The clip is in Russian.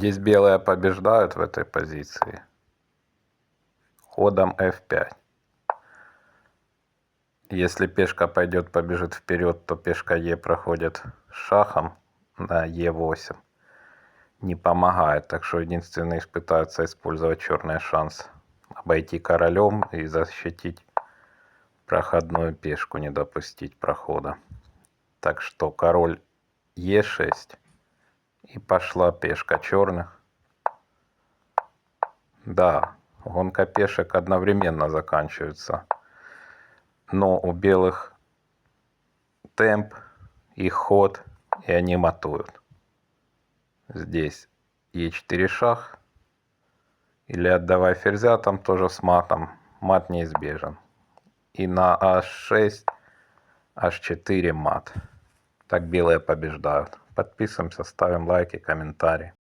Здесь белые побеждают в этой позиции. Ходом f5. Если пешка пойдет, побежит вперед, то пешка e проходит шахом на e8. Не помогает, так что единственный пытается использовать черный шанс обойти королем и защитить проходную пешку, не допустить прохода. Так что король e6 и пошла пешка черных. Да, гонка пешек одновременно заканчивается. Но у белых темп, их ход, и они матуют. Здесь e4 шах. Или отдавай ферзя, там тоже с матом. Мат неизбежен. И на h6, h4 мат. Так белые побеждают. Подписываемся, ставим лайки, комментарии.